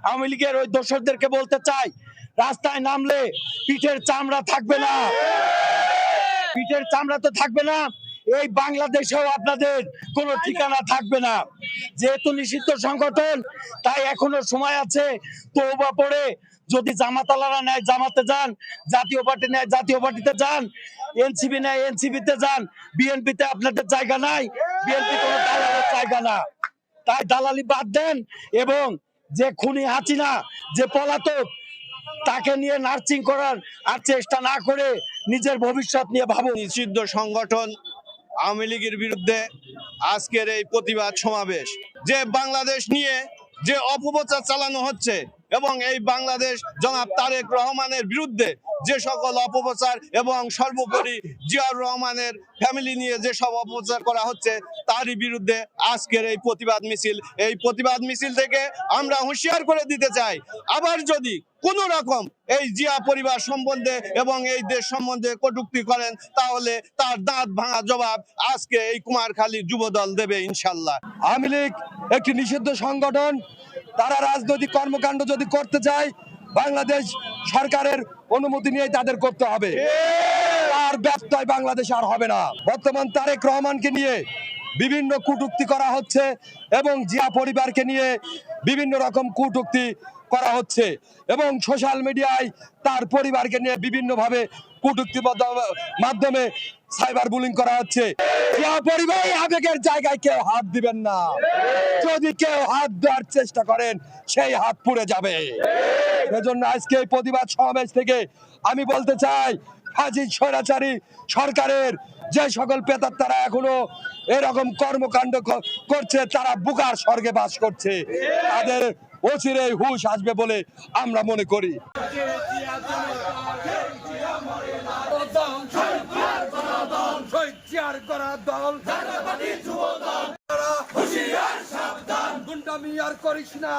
আওয়ামী লীগের ওই দোসরদেরকে বলতে চাই, রাস্তায় নামলে পিঠের চামড়া থাকবে না, পিঠের চামড়া তো থাকবে না, এই বাংলাদেশেও আপনাদের কোনো ঠিকানা থাকবে না। যেহেতু নিষিদ্ধ সংগঠন, তাই এখনো সময় আছে। তওবা পড়ে যদি জামাতালারা নেয় জামাতে যান, জাতীয় পার্টি নেয় জাতীয় পার্টিতে যান, এনসিপি নেয় এনসিপিতে যান। বিএনপিতে আপনাদের জায়গা নাই, বিএনপি কোনো দালালের জায়গা না। তাই দালালি বাদ দেন এবং যে খুনি হাসিনা, যে পলাতক, তাকে নিয়ে নার্সিং করার আর চেষ্টা না করে নিজের ভবিষ্যৎ নিয়ে ভাবুন। নিষিদ্ধ সংগঠন আওয়ামী লীগের বিরুদ্ধে আজকের এই প্রতিবাদ সমাবেশ, যে বাংলাদেশ নিয়ে যে অপপ্রচার চালানো হচ্ছে এবং এই বাংলাদেশ জনাব তারেক রহমানের বিরুদ্ধে যে সকল অপপ্রচার এবং সর্বোপরি জিয়াউর রহমানের ফ্যামিলি নিয়ে যে সব অপপ্রচার করা হচ্ছে, তারই বিরুদ্ধে আজকের এই প্রতিবাদ মিছিল। এই প্রতিবাদ মিছিল থেকে আমরা হুঁশিয়ার করে দিতে চাই, আবার যদি কোনো রকম এই জিয়া পরিবার সম্বন্ধে এবং এই দেশ সম্বন্ধে কটূক্তি করেন, তাহলে তার দাঁত ভাঙা জবাব আজকে এই কুমারখালী যুবদল দেবে ইনশাল্লাহ। আওয়ামী লীগ একটি নিষিদ্ধ সংগঠন, তারা রাজনৈতিক কর্মকাণ্ড যদি করতে চায় বাংলাদেশ সরকারের অনুমতি নিয়ে তাদের করতে হবে। আর ব্যত্যয় বাংলাদেশ আর হবে না। বর্তমান তারেক রহমানকে নিয়ে বিভিন্ন কটূক্তি করা হচ্ছে এবং জিয়া পরিবারকে নিয়ে বিভিন্ন রকম কটূক্তি করা হচ্ছে এবং সোশ্যাল মিডিয়ায় তার পরিবারকে নিয়ে বিভিন্নভাবে কটূক্তির মাধ্যমে সাইবার বুলিং করা হচ্ছে। জিয়া পরিবার আবেগের জায়গায় কেউ হাত দিবেন না। যদি কেউ হাত দেওয়ার চেষ্টা করেন, সেই হাত পুড়ে যাবে। এজন্য আজকে এই প্রতিবাদ সমাবেশ থেকে আমি বলতে চাই, ফাজিল স্বৈরাচারী সরকারের যে সকল প্রেতাত্মারা এখনো এরকম কর্মকাণ্ড করছে, তারা বুকার স্বর্গে বাস করছে। তাদের অচিরেই হুঁশ আসবে বলে আমরা মনে করি। গুন্ডামি আর করিস না।